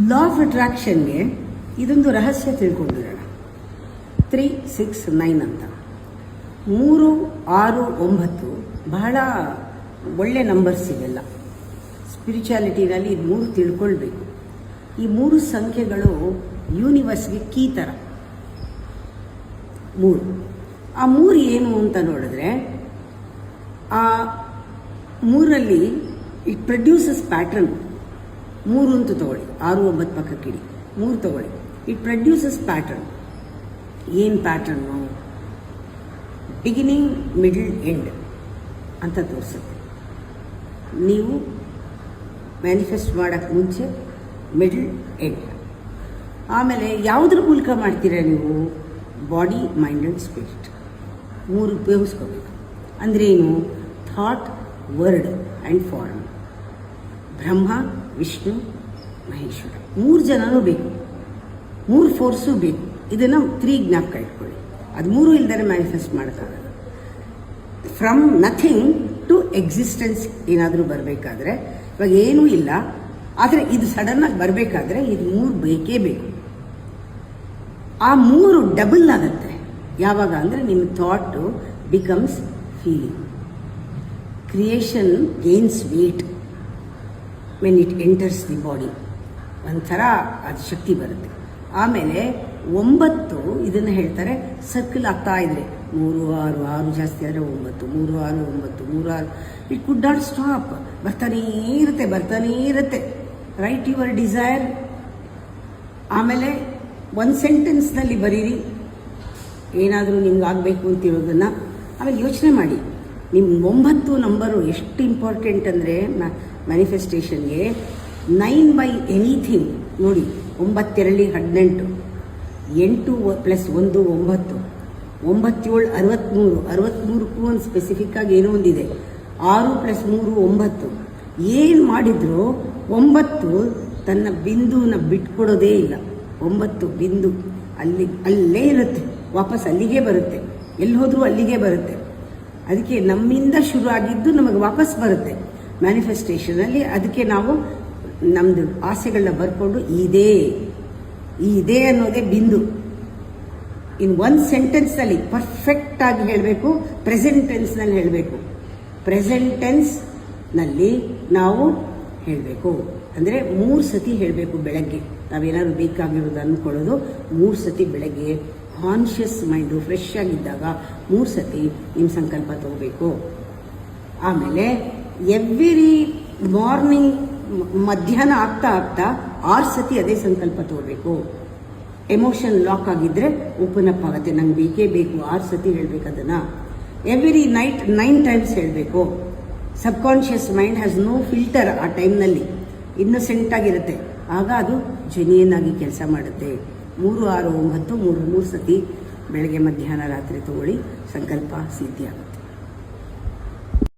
Law of ಅಟ್ರಾಕ್ಷನ್ಗೆ ಇದೊಂದು ರಹಸ್ಯ ತಿಳ್ಕೊಂಡಿರೋಣ. 3, 6, 9 ಅಂತ 3, 6, 9 ಬಹಳ ಒಳ್ಳೆ ನಂಬರ್ಸ್ ಇವೆಲ್ಲ. ಸ್ಪಿರಿಚುಯಾಲಿಟಿನಲ್ಲಿ ಇದು 3 ತಿಳ್ಕೊಳ್ಬೇಕು. ಈ 3 ಸಂಖ್ಯೆಗಳು ಯೂನಿವರ್ಸ್ಗೆ ಕೀ ಥರ. 3 ಆ 3 ಏನು ಅಂತ ನೋಡಿದ್ರೆ, ಆ 3ರಲ್ಲಿ ಇಟ್ ಪ್ರೊಡ್ಯೂಸಸ್ ಪ್ಯಾಟ್ರನ್. 3 ಅಂತ ತಗೊಳ್ಳಿ, 6, 9 ಪಕ್ಕಕ್ಕಿಡಿ, 3 ತಗೊಳ್ಳಿ. It produces pattern. ಏನು ಪ್ಯಾಟ್ರನ್ನು? ಬಿಗಿನಿಂಗ್, ಮಿಡಲ್, ಎಂಡ್ ಅಂತ ತೋರಿಸುತ್ತೆ. ನೀವು ಮ್ಯಾನಿಫೆಸ್ಟ್ ಮಾಡೋಕ್ಕೆ ಮುಂಚೆ ಮಿಡಲ್, ಎಂಡ್. ಆಮೇಲೆ ಯಾವುದ್ರ ಮೂಲಕ ಮಾಡ್ತೀರಾ ನೀವು? ಬಾಡಿ, ಮೈಂಡ್ ಆ್ಯಂಡ್ ಸ್ಪಿರಿಟ್ 3 ಉಪಯೋಗಿಸ್ಕೋಬೇಕು. ಅಂದ್ರೇನು? Thought, word and form. Brahma, Vishnu, Maheshwara 3 ಜನನೂ ಬೇಕು, 3 ಫೋರ್ಸು ಬೇಕು. ಇದನ್ನು 3 ಜ್ಞಾಪಕ ಇಟ್ಕೊಳ್ಳಿ. ಅದು 3 ಇಲ್ದರೆ ಮ್ಯಾನಿಫೆಸ್ಟ್ ಮಾಡೋಕ್ಕಾಗಲ್ಲ. ಫ್ರಮ್ ನಥಿಂಗ್ ಟು ಎಕ್ಸಿಸ್ಟೆನ್ಸ್ ಏನಾದರೂ ಬರಬೇಕಾದ್ರೆ, ಇವಾಗ ಏನೂ ಇಲ್ಲ, ಆದರೆ ಇದು ಸಡನ್ನಾಗಿ ಬರಬೇಕಾದ್ರೆ ಇದು 3 ಬೇಕೇ ಬೇಕು. ಆ 3 ಡಬಲ್ ಆಗುತ್ತೆ. ಯಾವಾಗ ಅಂದರೆ ನಿಮ್ಮ thought becomes feeling. Creation gains weight when it enters the body. ಒಂಥರ ಅದು ಶಕ್ತಿ ಬರುತ್ತೆ. ಆಮೇಲೆ 9 ಇದನ್ನು ಹೇಳ್ತಾರೆ ಸರ್ಕಲ್ ಆಗ್ತಾ ಇದ್ರೆ 3, 6, 6 ಜಾಸ್ತಿ ಆದರೆ 9, 3, 6, 9, 3, 6. It could not stop. ಬರ್ತಾನೇ ಇರುತ್ತೆ. Write your desire. ಆಮೇಲೆ ಒಂದು ಸೆಂಟೆನ್ಸ್ನಲ್ಲಿ ಬರೀರಿ ಏನಾದರೂ ನಿಮ್ಗೆ ಆಗಬೇಕು ಅಂತಿರೋದನ್ನು. ಆಮೇಲೆ ಯೋಚನೆ ಮಾಡಿ, ನಿಮ್ಮ 9 ನಂಬರು ಎಷ್ಟು ಇಂಪಾರ್ಟೆಂಟ್ ಅಂದರೆ ಮ್ಯಾನಿಫೆಸ್ಟೇಷನ್ಗೆ. 9 ಬೈ ಎನಿಥಿಂಗ್ ನೋಡಿ. 9 2 18, 8 + 1 9, 9 7 63. 63ಕ್ಕೂ ಒಂದು ಸ್ಪೆಸಿಫಿಕ್ ಆಗಿ ಏನೋ ಒಂದಿದೆ. 6 + 3 9. ಏನು ಮಾಡಿದ್ರು 9 ತನ್ನ ಬಿಂದುನ ಬಿಟ್ಕೊಡೋದೇ ಇಲ್ಲ. 9 ಬಿಂದು ಅಲ್ಲೇ ಇರುತ್ತೆ, ವಾಪಸ್ ಅಲ್ಲಿಗೆ ಬರುತ್ತೆ. ಎಲ್ಲಿ ಹೋದರೂ ಅಲ್ಲಿಗೆ ಬರುತ್ತೆ. ಅದಕ್ಕೆ ನಮ್ಮಿಂದ ಶುರು ಆಗಿದ್ದು ನಮಗೆ ವಾಪಸ್ ಬರುತ್ತೆ ಮ್ಯಾನಿಫೆಸ್ಟೇಷನಲ್ಲಿ. ಅದಕ್ಕೆ ನಾವು ನಮ್ಮದು ಆಸೆಗಳನ್ನ ಬರ್ಕೊಂಡು ಇದೆ ಅನ್ನೋದೇ ಬಿಂದು. ಇನ್ ಒಂದು ಸೆಂಟೆನ್ಸ್ನಲ್ಲಿ ಪರ್ಫೆಕ್ಟಾಗಿ ಹೇಳಬೇಕು. ಪ್ರೆಸೆಂಟ್ ಟೆನ್ಸ್ನಲ್ಲಿ ಹೇಳಬೇಕು. ಪ್ರೆಸೆಂಟ್ ಟೆನ್ಸ್ನಲ್ಲಿ ನಾವು ಹೇಳಬೇಕು ಅಂದರೆ 3 ಸತಿ ಹೇಳಬೇಕು ಬೆಳಗ್ಗೆ. ನಾವೇನಾದ್ರು ಬೇಕಾಗಿರೋದು ಅಂದ್ಕೊಳ್ಳೋದು 3 ಸತಿ ಬೆಳಗ್ಗೆ. ಕಾನ್ಷಿಯಸ್ ಮೈಂಡು ಫ್ರೆಶ್ ಆಗಿದ್ದಾಗ 3 ಸತಿ ನಿಮ್ಮ ಸಂಕಲ್ಪ ತಗೋಬೇಕು. ಆಮೇಲೆ ಎವ್ರಿ ಮಾರ್ನಿಂಗ್ ಮಧ್ಯಾಹ್ನ ಆಗ್ತಾ 6 ಸತಿ ಅದೇ ಸಂಕಲ್ಪ ತಗೋಬೇಕು. ಎಮೋಷನ್ ಲಾಕ್ ಆಗಿದ್ದರೆ ಓಪನ್ ಅಪ್ ಆಗುತ್ತೆ. ನಂಗೆ ಬೇಕೇ ಬೇಕು 6 ಸತಿ ಹೇಳಬೇಕು ಅದನ್ನು. ಎವ್ರಿ ನೈಟ್ 9 ಟೈಮ್ಸ್ ಹೇಳಬೇಕು. Subconscious mind has no filter. ಆ ಟೈಮ್ನಲ್ಲಿ ಇನ್ನೋಸೆಂಟ್ ಆಗಿರುತ್ತೆ. ಆಗ ಅದು ಜೆನ್ಯೂನ್ ಆಗಿ ಕೆಲಸ ಮಾಡುತ್ತೆ. 3, 6, 9 3 ಸತಿ ಬೆಳಗ್ಗೆ, ಮಧ್ಯಾಹ್ನ, ರಾತ್ರಿ ತಗೊಳ್ಳಿ. ಸಂಕಲ್ಪ ಸಿದ್ಧಿ ಆಗುತ್ತೆ.